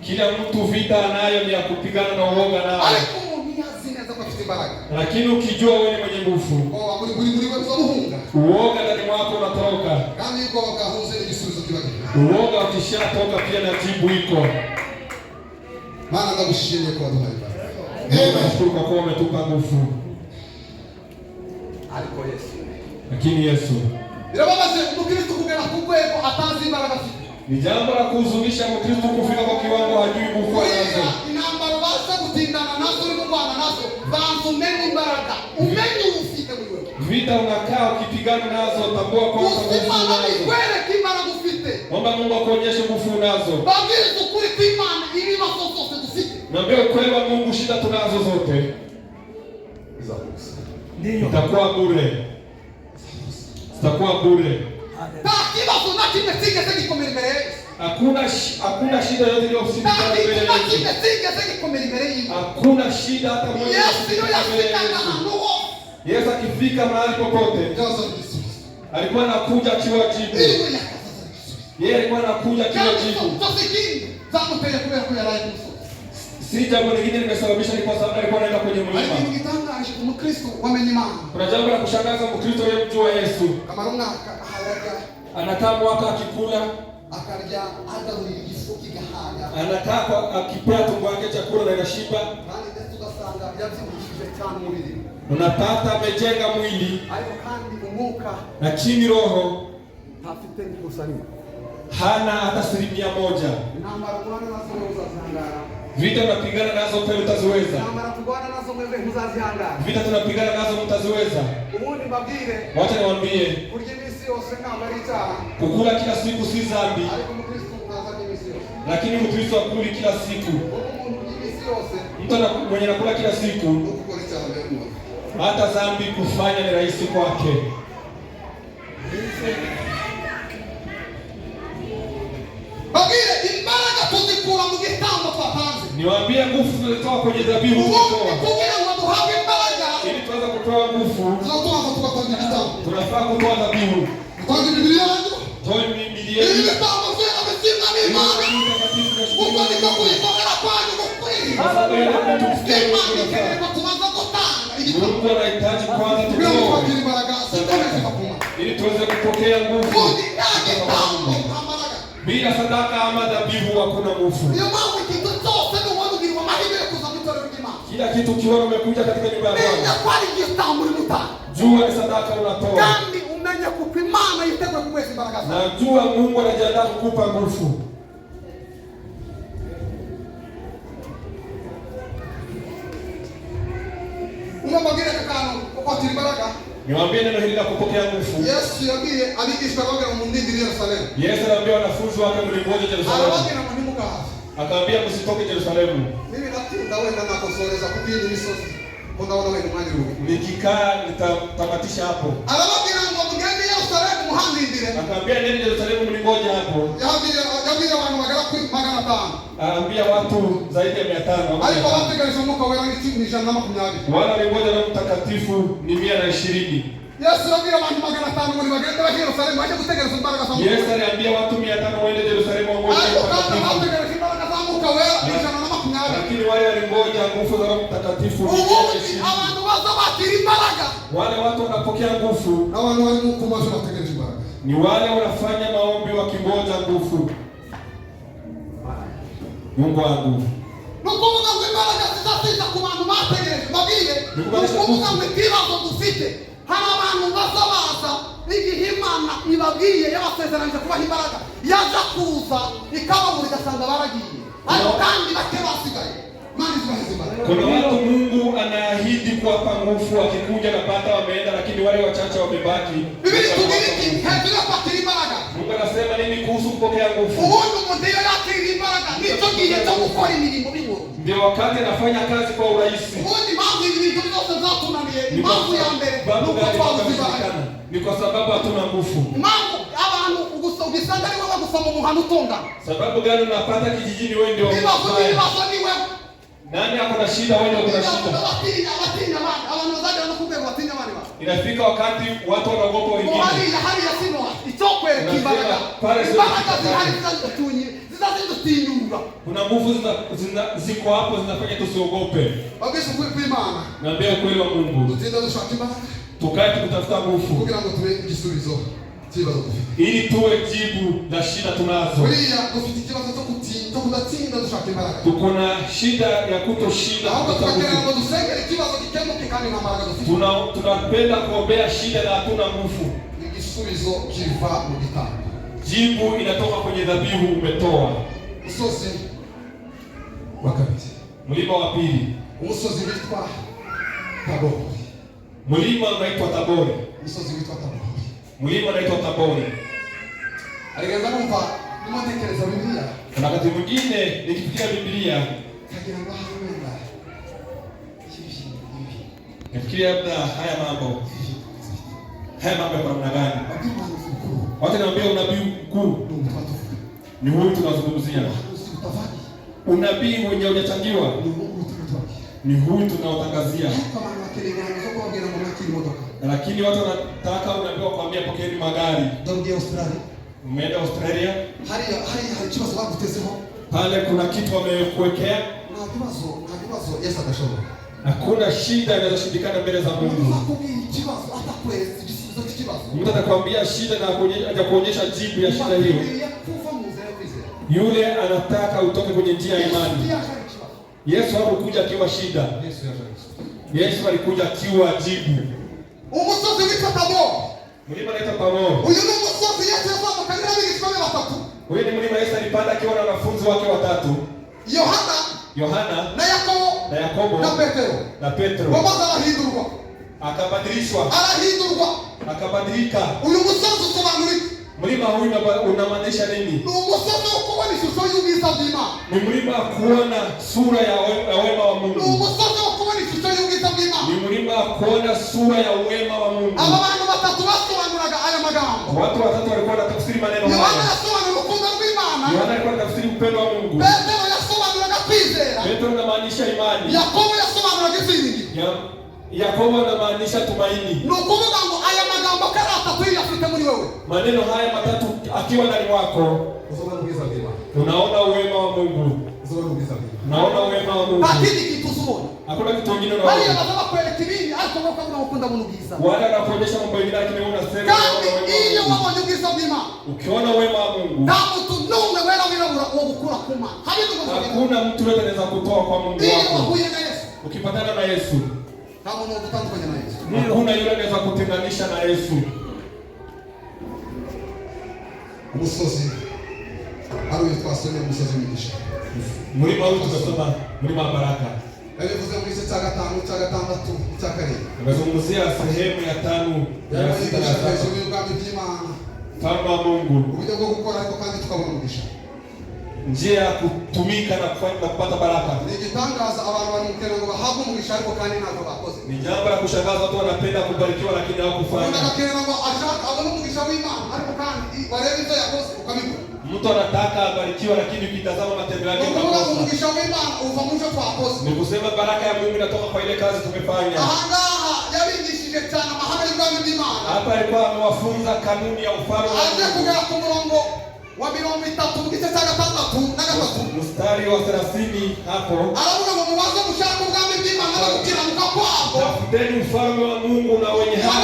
Kila mtu vita anayo ni ya kupigana na uoga nao. Ariko umuntu yazi neza ko afite imbaraga. Lakini ukijua wewe ni mwenye nguvu. Buri wewe uzomuhunga. Uoga ndani mwako unatoroka. Kandi yuko wakahuze igisubizo kibaki. Uoga ukishatoka pia na jibu iko. Maana ndagushimiye kwa duhari. Nashukuru kwa kuwa umetupa nguvu. Ariko Yesu. Lakini Yesu. Birababaje umukristo kugera ku rwego atazi imbaraga afite. Ni jambo la kuhuzunisha Mkristo kufika kwa kiwango hajui nguvu anazo. Intambara basa gutindana nazo uri kurwana nazo. Bantu umenye imbaraga. Umenye ufite muri wewe. Vita unakaa ukipigana nazo, tambua kwamba nguvu unazo. Usikubali kwere kimbaraga ufite. Omba Mungu akuonyeshe nguvu unazo. Babwiriza ukuri kw'Imana ibibazo zose dufite. Naambia ukweli wa Mungu, shida tunazo zote Ndio. itakuwa bure. Itakuwa bure. Nta kibazo na kimwe kigeze gikomera imbere ye. Hakuna shida yoyote iliyosimama mbele yetu. Nta kimwe kigeze gikomera imbere ye. Hakuna shida hata moja. Yesu akifika mahali popote alikuwa anakuja akiwa jibu. Yeye alikuwa anakuja akiwa jibu. Si jambo lingine limesababisha, ni kwa sababu alikuwa anaenda kwenye mlima. Kuna jambo la kushangaza, Mkristo aliyemjua Yesu anakaa mwaka akikula, anakaa akipea tumbo yake chakula na inashiba. Unapata amejenga mwili lakini roho hana hata 1%. Vita tunapigana nazo pale utaziweza. Vita tunapigana nazo mtaziweza. Wacha niwaambie, kukula kila siku si dhambi, lakini Mkristo akuli kila siku. Mtu mwenye anakula kila siku, hata dhambi kufanya ni rahisi kwake. Niwaambie, nguvu tunatoa kwenye dhabihu ili tuweze kutoa nguvu. Tunafaa kutoa dhabihu. Toa Biblia. Mungu anahitaji kwanza tutoe ili tuweze kupokea nguvu. Bila sadaka ama dhabihu hakuna nguvu. Kila kitu kiona umekuja katika nyumba ya Bwana, jua ni sadaka unatoa. Na jua Mungu anajiandaa kukupa nguvu. Niwaambie neno hili la kupokea nguvu. Yesu aliambia wanafunzi wake mlingoje Yerusalemu. Akaambia msitoke Yerusalemu. Nikikaa nitamatisha hapo. Akaambia nenda Yerusalemu mlingoje hapo. Akaambia watu zaidi ya 500. Wala walingoja Roho Mtakatifu ni 120. Yesu aliambia watu 500 muri bagenda wa Yerusalemu aje gutegereza imbaraga za Mungu. Yesu aliambia watu 500 waende Yerusalemu wangoje Mtakatifu. Lakini wale walingoja nguvu za Roho Mtakatifu. Abantu baza bakira imbaraga. Wale watu wanapokea nguvu. Na wale walikuwa bategereza imbaraga. Ni wale wanafanya maombi wakingoja nguvu. Mungu wangu. Nukuvuga ngo imbaraga zizasiza ku bantu bategereje babire. Nukuvuga ngo ikibazo dufite. Hari abantu bazabaza igihe Imana ibabwiye yabasezeranyije kubaha imbaraga yaza kuza ikababura igasanga baragiye, ariko kandi bake basigaye. Kuna watu Mungu anaahidi kuwapa nguvu, akikuja na pata wameenda, lakini wale wachache wamebaki. Biblia tugiriki hejuru kwa imbaraga. Mungu anasema nini kuhusu kupokea nguvu? Ubundi umuntu iyo yakira imbaraga nicyo gihe cyo gukora imirimo bingoro. Ndio wakati anafanya kazi kwa urahisi. Ubundi mpamvu ibintu byose zatunaniye, impamvu ya mbere nuko twabuzibana. Ni kwa sababu hatuna nguvu. Impamvu abantu ugisanga ari wowe gusa mu muhanda utonga. Sababu gani unapata kijijini wewe ndio ibibazo ni wewe. Nani ako na shida, wewe ndio una shida. Abantu bazaje no kubera batinya bane ba. Inafika wakati watu wanaogopa wengine. Hali ya sino itokwereka imbaraga. Imbaraga zizazindutinyura. Kuna nguvu ziko hapo zinafanya tusiogope. Bagesho kw'Imana. Naambia ukweli wa Mungu. Tutinda dushaka imbaraga. Tukae kutafuta nguvu. Kugira ngo tube igisubizo. Ili tuwe jibu la shida tunazo. Tuko na shida ya kutoshinda. Tunapenda kuombea shida na hatuna nguvu. Jibu inatoka kwenye dhabihu umetoa. Mlima wa pili. Mlima unaitwa Tabori. Mlima unaitwa Tabori. Alianza kumpa nimetekeleza Biblia. Na wakati mwingine nikifikiria Biblia Kagira ngo hakwenda. nafikiria labda haya mambo kwa namna gani? Wacha niambie unabii mkuu ni huyu tunazungumzia. Unabii mwenye hujachangiwa ni huyu tunaotangazia. Lakini watu wanataka unabii kuambia pokeeni magari. Umeenda Australia? Pale kuna kitu wamekuwekea. Hakuna shida inaweza shindikana mbele za Mungu. Mtu atakwambia shida na hajakuonyesha jibu ya shida hiyo. Yule anataka utoke kwenye njia ya imani. Yesu hakuja akiwa shida. Yesu alikuja akiwa jibu. Umusozi witwa Tabor. Mlima unaitwa Tabor. Uyu ni umusozi Yesu yasoma kanisa likisimama watatu. Huyu ni mlima Yesu alipanda akiwa na wanafunzi wake watatu. Yohana na Yakobo na Petro. Wamaza arahindurwa. Akabadilika. Uyu musozi usobanura mlima huyu unamaanisha nini? Umusozi uko ni shusho y'ubwiza bw'Imana. Ni mlima kuona sura ya wema wa Mungu. Umusozi uko ni shusho y'ubwiza bw'Imana. Ni mlima kuona sura ya wema wa Mungu. Aba bantu batatu basobanuraga aya magambo. Watu watatu walikuwa wanatafsiri maneno haya. Yohana yasobanura urukundo rw'Imana. Yohana alikuwa anatafsiri upendo wa Mungu. Petro yasobanuraga kwizera. Petro inamaanisha imani. Yakobo yasobanuraga ibyiringiro. Yakobo inamaanisha tumaini. Ni ukuvuga ngo aya magambo atatu yafite muri wewe. Maneno haya matatu akiwa ndani wako unaona uwema wa Mungu. Unaona uwema wa Mungu. Lakini kitu zuri. Hakuna kitu kingine unaona. Bali anataka kuelekea ariko kwa kuna ukunda Mungu giza. Wala anakuonyesha mambo mengine lakini unasema iyo wao nyugiza bima. Ukiona wema wa Mungu. Damu tunume wala wirabura wo gukura kuma. Hakuna mtu yote anaweza kutoa kwa Mungu wako. Ukipatana na Yesu. Kama unakutana na Yesu. Hakuna yule anaweza kutenganisha na Yesu. Umusozi ari twasomye umusozi w'imigisha. Mlima huu tunasoma mlima wa baraka. Yavuze muri se cya gatanu cya gatandatu cya karindwi. Amezungumzia sehemu ya 5 ya 6 na 7. Falme wa Mungu. Uburyo bwo gukora ariko kandi tukabona umugisha. Njia ya kutumika na kupata baraka. Ni gitangaza abantu bari mukena ngo bahabwe umugisha ariko kandi ntabwo bakoze. Ni jambo la kushangaza, watu wanapenda kubarikiwa lakini hawakufanya. Unataka ngo ashaka abone umugisha w'Imana ariko kandi barebe ibyo yakoze ukabikora. Mtu anataka abarikiwe lakini ukitazama matendo yake unakosa. Umugisha w'Imana uva mu cyo twakoze. Ni kusema baraka ya Mungu inatoka kwa ile kazi tumefanya. Ahangaha yabigishije cyane amahame y'ubwami bw'Imana. Hapa alikuwa amewafunza kanuni ya ufalme wa Mungu. Aje kugera ku murongo wa 3 mu gice cya 6 mstari wa 30 hapo. Aravuga ngo mubanze gushaka ubwami bw'Imana no gukiranuka kwabo. Tafuteni ufalme wa Mungu na wenye haki.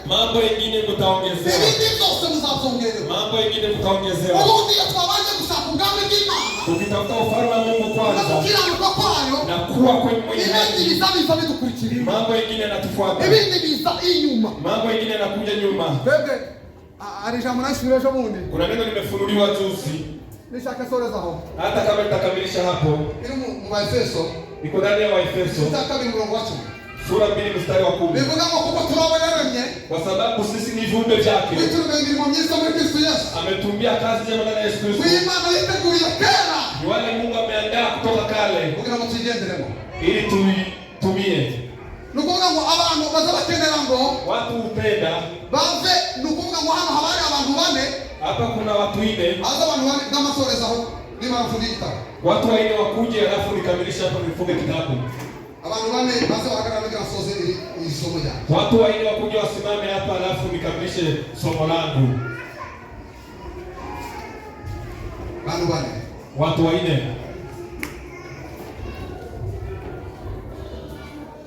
Mambo mengine mtaongezewa. Mambo mengine mtaongezewa. Tukitafuta ufalme wa Mungu kwanza na kuwa kwenye haki, mambo mengine yanatufuata. Mambo mengine yanakuja nyuma. Kuna neno limefunuliwa juzi. Hata kama nitakamilisha hapo. Iko ndani ya Waefeso. Sura 2 mstari wa 10. Bivuga ngo kuko turabayaranye. Kwa sababu sisi ni viumbe vyake. Ametumbia kazi njema ndani ya Yesu Kristo. Imana yiteguriye kera. Ni wale Mungu ameandaa kutoka kale. Kugira ngo tugenderemo. Ili tuitumie. Nukuvuga ngo abantu bazabakenera ngo watu upenda. Bave nukuvuga ngo hano habari abantu bane. Hapa kuna watu 4. Aza abantu bane n'amasoreza aho. Ni marafundika. Watu 4 wakuje alafu nikamilisha hapa nifunge kitabu. Abantu bane baza bahagarara kugira soze isomo rya. Watu 4 wakuje wasimame hapa alafu nikamilishe somo langu. Bantu bane. Watu 4.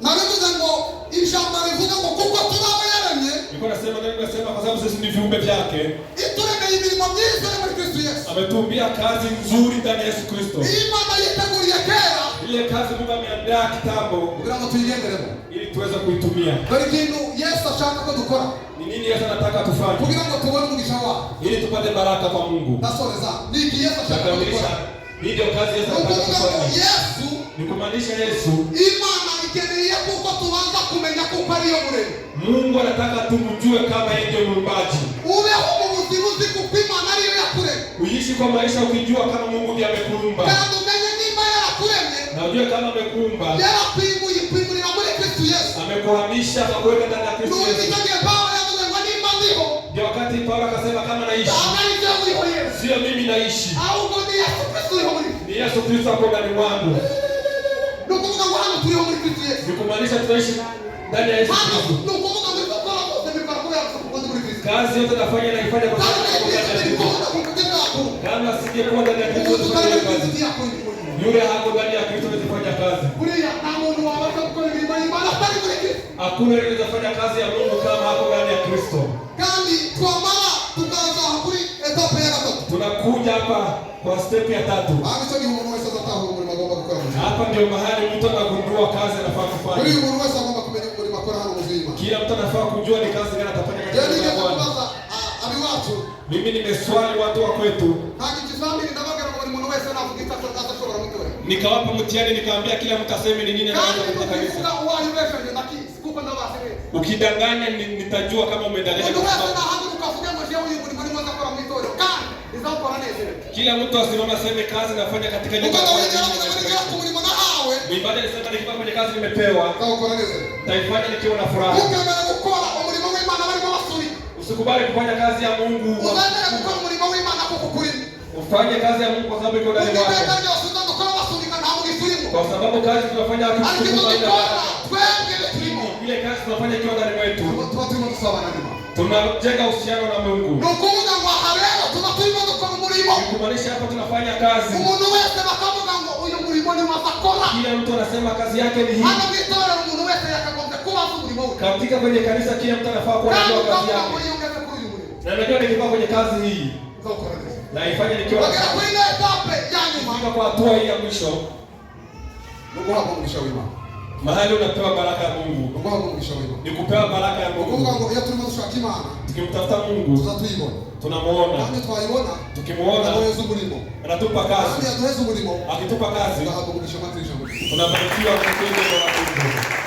Naravuga ngo ijambo rivuga ngo kuko turabayaranye. Niko nasema kwa sababu sisi ni viumbe vyake. Ituremeye imirimo myiza muri Kristo Yesu. Ametumbia kazi nzuri ndani ya Yesu Kristo. Imana yiteguriye kera. Ile kazi Mungu ameandaa kitambo kugira ngo tuyigenderemo ili tuweze kuitumia. Bari kintu Yesu ashaka ko dukora. Ni nini Yesu anataka tufanye? Kugira ngo tubone umugisha wake. Ili tupate baraka kwa Mungu. Nasoreza. Niki Yesu ashaka kukora. Ndio kazi Yesu anataka tufanye. Yesu ni kumaanisha Yesu. Imana ikeneye kuko tubanza kumenya kuko ari niyo muremyi. Mungu anataka tumjue kama yeye ndiye muumbaji. Ubeho mu buzima uzi kuko Imana ariyo yakuremye. Uishi kwa maisha ukijua kama Mungu ndiye amekuumba. Kandi umenye nimba yarakuremye. Na ujue kama amekuumba. Yarakwimuye muri Kristo Yesu. Amekuhamisha akakuweka ndani ya Kristo Yesu. Ndio Paulo anasema ngo nimba ndiho. Ndio wakati Paulo akasema kama naishi. Sio mimi naishi. Au ngo ni Yesu Kristo yuko muri. Ni Yesu Kristo hapo ndani mwangu. Ndio kuvuga ngo hano turi muri Kristo Yesu. Ni kumaanisha tunaishi ndani ya Yesu Kristo. Ndio kuvuga ngo tukora kote mipako ya kufunga muri Kristo. Kazi yote naifanya kwa sababu kama singekuwa ndani ya Kristo tufanye kazi. Yule hako ndani ya Kristo anafanya kazi. Hakuna yule anafanya kazi ya Mungu kama hako ndani ya Kristo. Kandi twamara tukaza kuri etape ya gatatu. Tunakuja hapa kwa step ya 3. Hapo ndio umuntu wese ataho muri magomba gukora. Hapa ndio mahali mtu anagundua kazi anafaa kufanya. Buri umuntu wese agomba kumenya muri makora hano muzima. Kila mtu anafaa kujua ni kazi gani atafanya katika Bwana. Abi watu. Mimi nimeswali watu wa kwetu. Haki family ndabagara ngo buri muntu wese anafugita atashobora mutwe. Nikawapa mtihani nikaambia kila mtu aseme ni nini anataka katika kanisa. Ukidanganya nitajua kama umedanganya. Kila mtu asimama aseme kazi nafanya katika nyumba ya Mungu. Ibada inasema nikiwa kwenye kazi nimepewa. Taifanya nikiwa na furaha. Usikubali kufanya kazi ya Mungu. Ufanye kazi ya Mungu kwa sababu iko ndani mwako. Kwa sababu kazi tunafanya hatukushukuru ile kazi tunafanya ikiwa ndani mwetu. Tunajenga uhusiano na Mungu. Kumaanisha hapa tunafanya kazi. Kila mtu anasema kazi yake ni hii. Katika kwenye kanisa kila mtu anafaa kuwa anajua kazi yake. Na najua nikiwa kwenye kazi hii. Na ifanye nikiwa na kwa hatua hii ya mwisho. Mahali unapewa baraka ya Mungu. Ni kupewa baraka ya Mungu. Tukimtafuta Mungu tunamuona. Tukimuona anatupa kazi. Akitupa kazi tunabarikiwa kwa kweli.